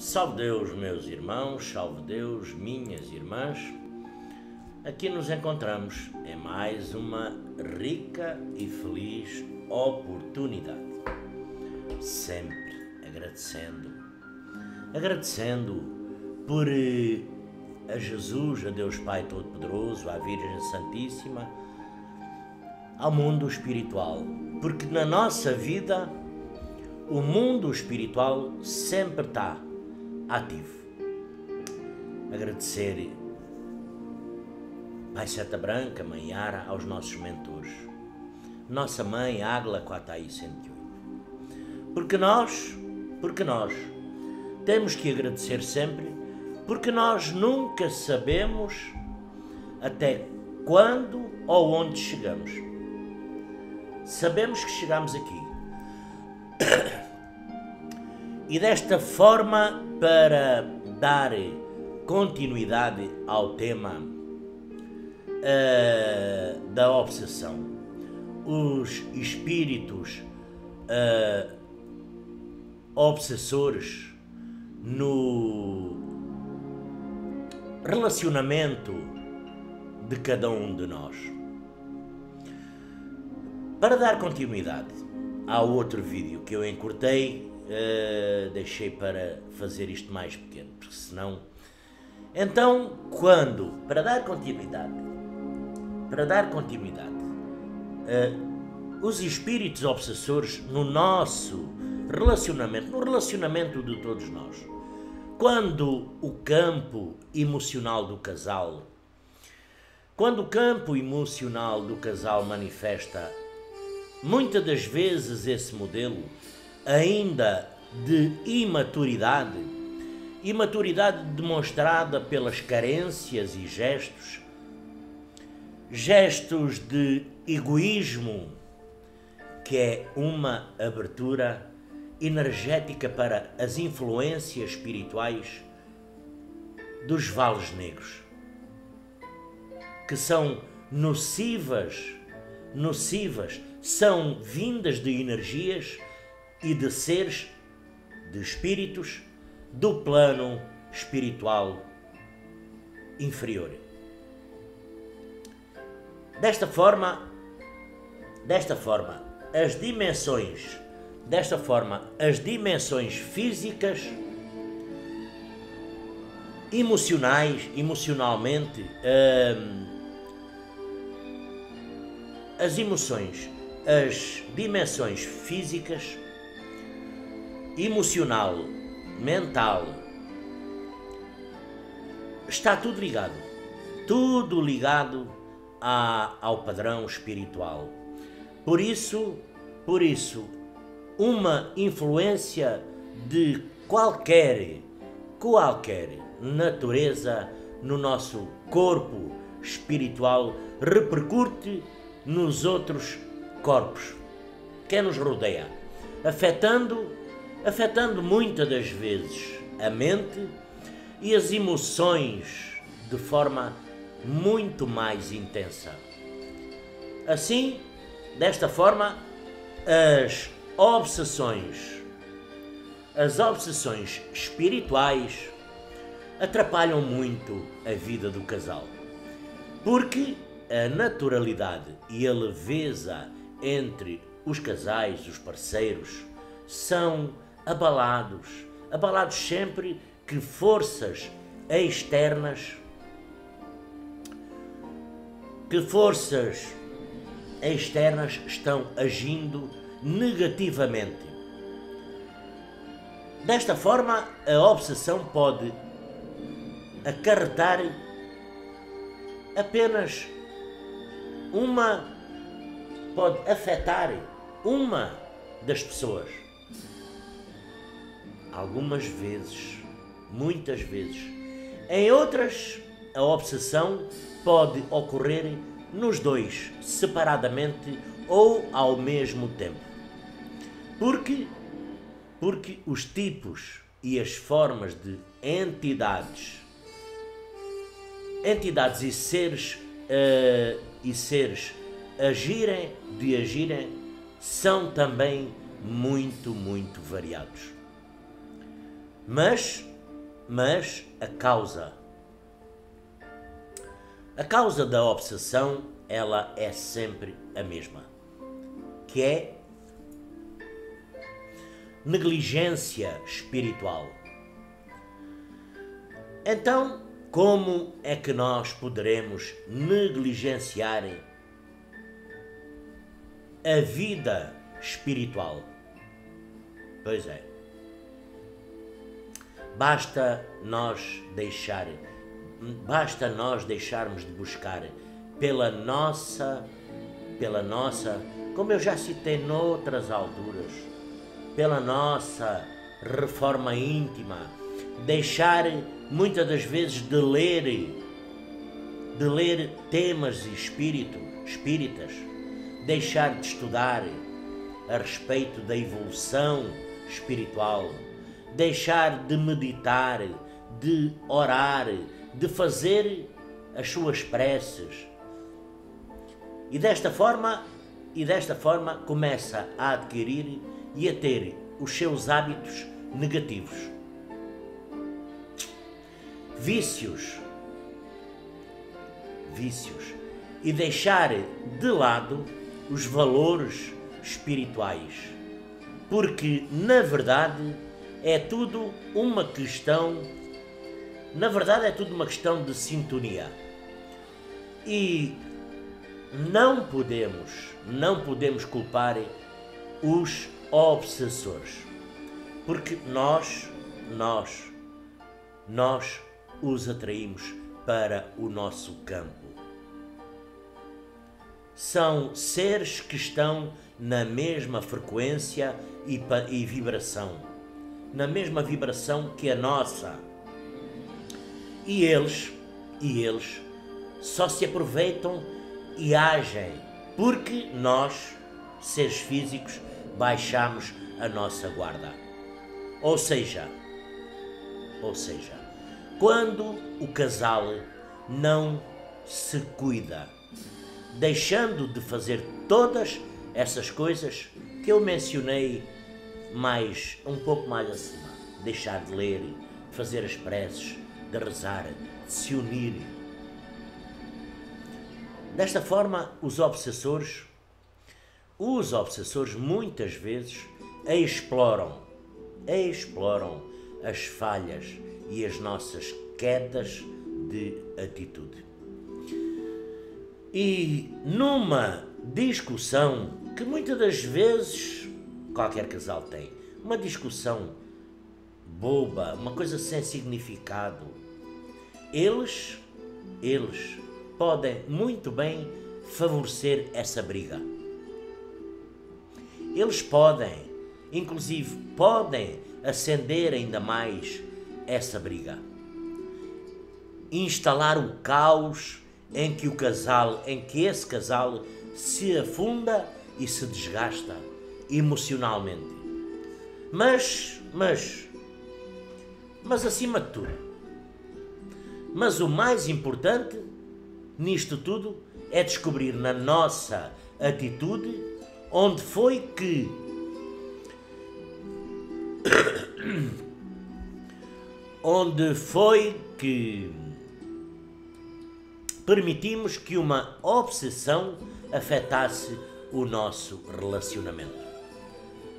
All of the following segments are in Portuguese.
Salve Deus, meus irmãos, salve Deus, minhas irmãs. Aqui nos encontramos em mais uma rica e feliz oportunidade. Sempre agradecendo por a Jesus, a Deus Pai Todo-Poderoso, à Virgem Santíssima, ao mundo espiritual, porque na nossa vida o mundo espiritual sempre está ativo. Agradecer Pai Seta Branca, Mãe Yara, aos nossos mentores, nossa Mãe Águila Coataí 108. Porque nós temos que agradecer sempre, porque nós nunca sabemos até quando ou onde chegamos. Sabemos que chegamos aqui. E desta forma, para dar continuidade ao tema da obsessão, os espíritos obsessores no relacionamento de cada um de nós. Para dar continuidade ao outro vídeo que eu encurtei, deixei para fazer isto mais pequeno, porque senão... Então, para dar continuidade, os espíritos obsessores no nosso relacionamento, no relacionamento de todos nós, quando o campo emocional do casal manifesta muitas das vezes esse modelo ainda de imaturidade demonstrada pelas carências e gestos de egoísmo, que é uma abertura energética para as influências espirituais dos vales negros, que são nocivas, são vindas de energias e de seres, de espíritos do plano espiritual inferior. Desta forma, as dimensões físicas, emocionalmente, as dimensões físicas, emocional, mental, está tudo ligado ao padrão espiritual. Por isso, uma influência de qualquer natureza no nosso corpo espiritual repercute nos outros corpos que nos rodeia, afetando muitas das vezes a mente e as emoções de forma muito mais intensa. Assim, desta forma, as obsessões espirituais atrapalham muito a vida do casal, porque a naturalidade e a leveza entre os casais, os parceiros, são abalados sempre que forças externas estão agindo negativamente. Desta forma, a obsessão pode acarretar pode afetar uma das pessoas. Algumas vezes, muitas vezes. Em outras, a obsessão pode ocorrer nos dois, separadamente ou ao mesmo tempo. Porque os tipos e as formas de entidades e seres agirem são também muito variados. Mas mas a causa da obsessão, ela é sempre a mesma, que é negligência espiritual. Então, como é que nós poderemos negligenciar a vida espiritual? Pois é. Basta nós deixarmos de buscar pela nossa, como eu já citei noutras alturas, pela nossa reforma íntima, deixar muitas das vezes de ler temas espíritas, deixar de estudar a respeito da evolução espiritual, deixar de meditar, de orar, de fazer as suas preces. E desta forma começa a adquirir e a ter os seus hábitos negativos. Vícios. E deixar de lado os valores espirituais. Porque, na verdade, é tudo uma questão de sintonia. E não podemos culpar os obsessores, porque nós os atraímos para o nosso campo. São seres que estão na mesma frequência e vibração, na mesma vibração que a nossa. E eles só se aproveitam e agem porque nós, seres físicos, baixamos a nossa guarda. Ou seja, quando o casal não se cuida, deixando de fazer todas essas coisas que eu mencionei um pouco mais acima, deixar de ler, de fazer as preces, de rezar, de se unir. Desta forma, os obsessores muitas vezes exploram as falhas e as nossas quedas de atitude. E numa discussão que muitas das vezes qualquer casal tem, uma discussão boba, uma coisa sem significado, eles podem muito bem favorecer essa briga. Eles inclusive podem acender ainda mais essa briga. Instalar o caos em que esse casal se afunda e se desgasta emocionalmente. Mas acima de tudo, o mais importante nisto tudo é descobrir na nossa atitude onde foi que permitimos que uma obsessão afetasse o nosso relacionamento.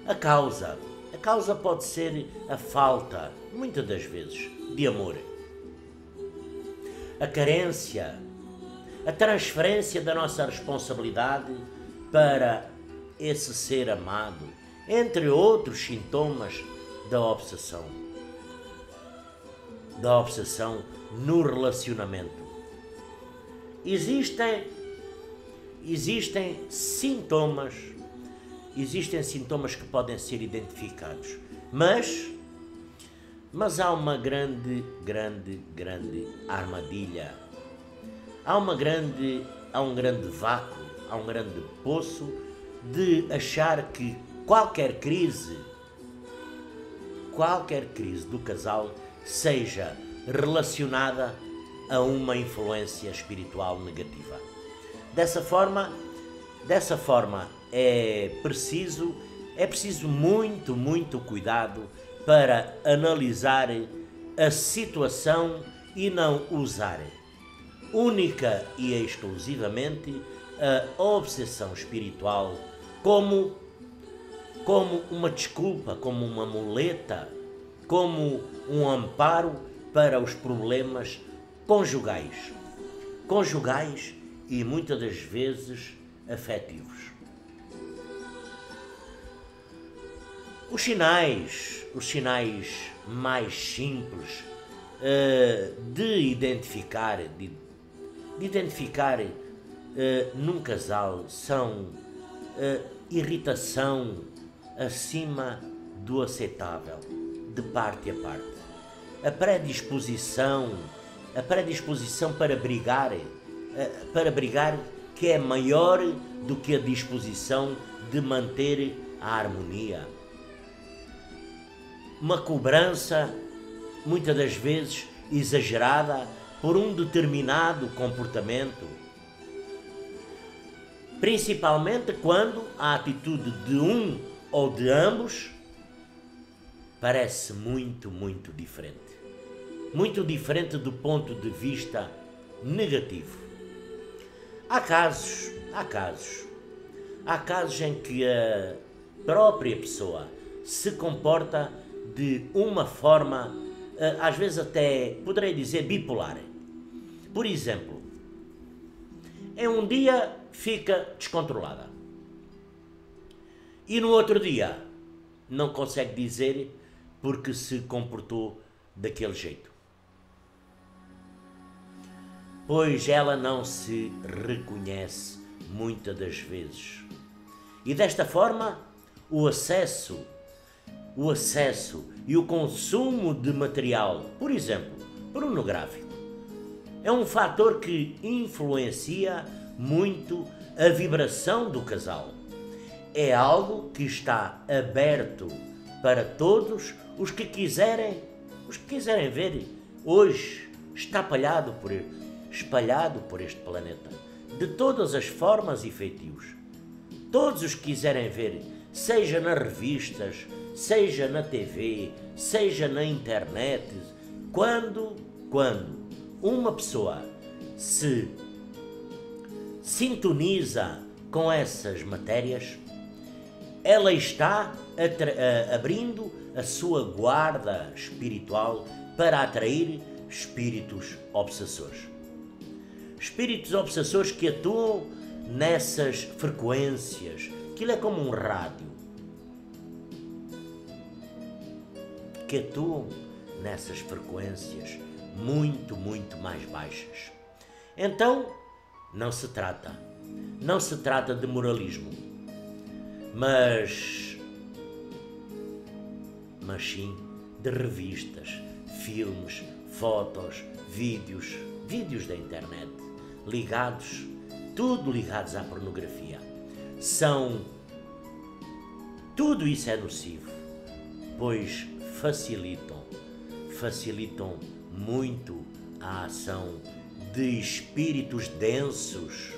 A causa pode ser a falta, muitas das vezes, de amor. A carência, a transferência da nossa responsabilidade para esse ser amado, entre outros sintomas da obsessão no relacionamento. Existem sintomas que podem ser identificados, mas há uma grande armadilha, há um grande vácuo, há um grande poço de achar que qualquer crise do casal seja relacionada a uma influência espiritual negativa. Dessa forma é preciso muito cuidado para analisar a situação e não usar única e exclusivamente a obsessão espiritual como uma desculpa, como uma muleta, como um amparo para os problemas conjugais e muitas das vezes afetivos. Os sinais mais simples de identificar num casal são irritação acima do aceitável, de parte a parte. A predisposição para brigar, que é maior do que a disposição de manter a harmonia. Uma cobrança, muitas das vezes exagerada, por um determinado comportamento, principalmente quando a atitude de um ou de ambos parece muito diferente. Muito diferente do ponto de vista negativo. Há casos em que a própria pessoa se comporta de uma forma, às vezes até, poderei dizer, bipolar. Por exemplo, em um dia fica descontrolada e no outro dia não consegue dizer porque se comportou daquele jeito, pois ela não se reconhece muitas das vezes. E desta forma, o acesso e o consumo de material, por exemplo, pornográfico, é um fator que influencia muito a vibração do casal. É algo que está aberto para todos os que quiserem ver hoje espalhado por este planeta, de todas as formas e feitios. Todos os que quiserem ver, seja nas revistas, seja na TV, seja na internet, quando uma pessoa se sintoniza com essas matérias, ela está abrindo a sua guarda espiritual para atrair espíritos obsessores. Espíritos obsessores que atuam nessas frequências, aquilo é como um rádio, que atuam nessas frequências muito mais baixas. Então, não se trata de moralismo, mas sim de revistas, filmes, fotos, vídeos da internet, tudo ligados à pornografia. Tudo isso é nocivo, pois facilitam muito a ação de espíritos densos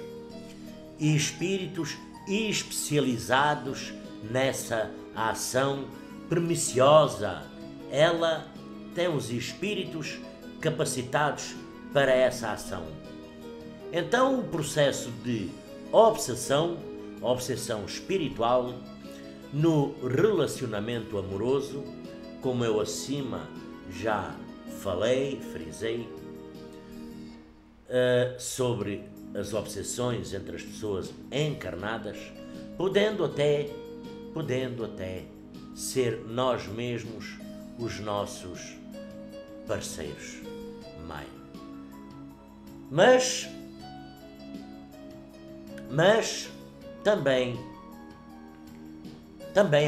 e espíritos especializados nessa ação perniciosa. Ela tem os espíritos capacitados para essa ação. Então o processo de obsessão espiritual no relacionamento amoroso, como eu acima já frisei, sobre as obsessões entre as pessoas encarnadas, podendo até ser nós mesmos os nossos parceiros. Mas também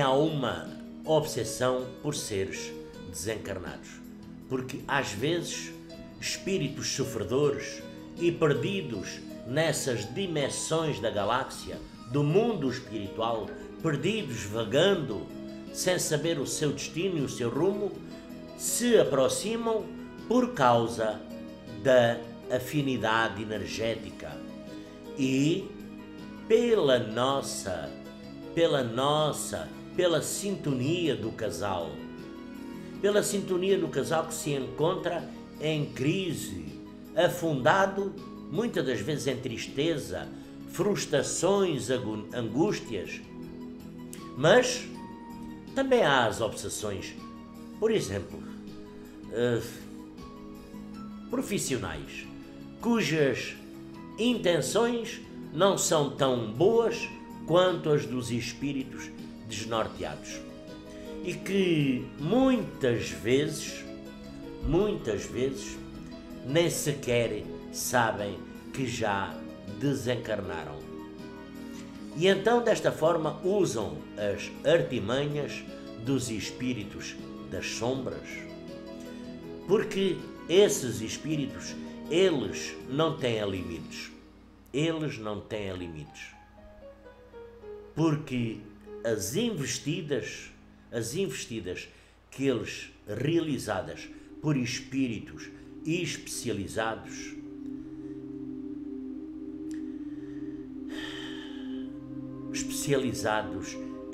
há uma obsessão por seres desencarnados, porque às vezes espíritos sofredores e perdidos nessas dimensões da galáxia, do mundo espiritual, perdidos, vagando, sem saber o seu destino e o seu rumo, se aproximam por causa da afinidade energética e pela sintonia do casal. pela sintonia do casal que se encontra em crise, afundado, muitas das vezes em tristeza, frustrações, angústias. Mas também há as obsessões, por exemplo, profissionais, cujas intenções não são tão boas quanto as dos espíritos desnorteados e que muitas vezes, nem sequer sabem que já desencarnaram. E então, desta forma, usam as artimanhas dos espíritos das sombras, porque esses espíritos, eles não têm limites. Eles não têm limites. Porque as investidas que eles realizadas por espíritos especializados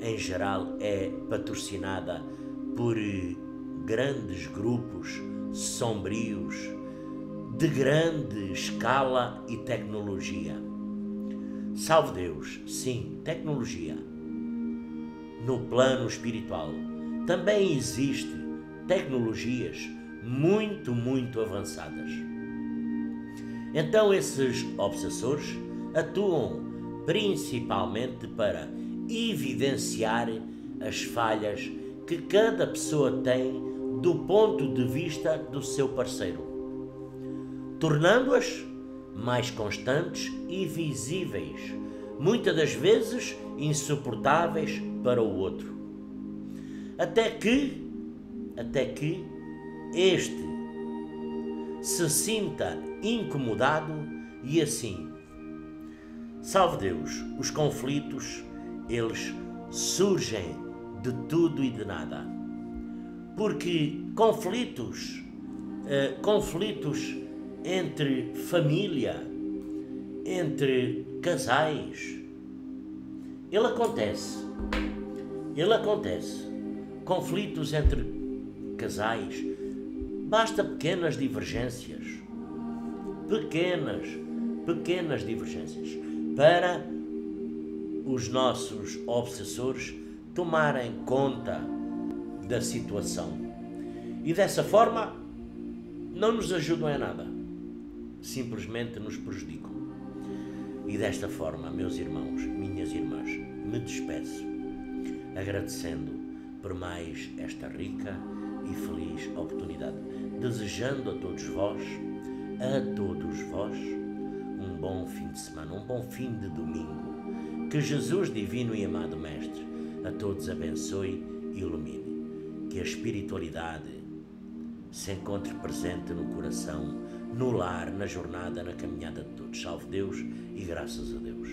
em geral é patrocinada por grandes grupos sombrios de grande escala e tecnologia. Salve Deus, sim, tecnologia. No plano espiritual também existe tecnologias muito avançadas. Então esses obsessores atuam principalmente para evidenciar as falhas que cada pessoa tem do ponto de vista do seu parceiro, tornando-as mais constantes e visíveis, muitas das vezes insuportáveis para o outro, até que este se sinta incomodado e assim, salve Deus, os conflitos, eles surgem de tudo e de nada, porque conflitos entre família, entre casais, ele acontece. Conflitos entre casais, basta pequenas divergências, para os nossos obsessores tomarem conta da situação. E dessa forma não nos ajudam a nada, simplesmente nos prejudicam. E desta forma, meus irmãos, minhas irmãs, me despeço, agradecendo por mais esta rica e feliz oportunidade, desejando a todos vós, um bom fim de semana, um bom fim de domingo. Que Jesus, divino e amado Mestre, a todos abençoe e ilumine. Que a espiritualidade se encontre presente no coração, no lar, na jornada, na caminhada de todos. Salve Deus e graças a Deus.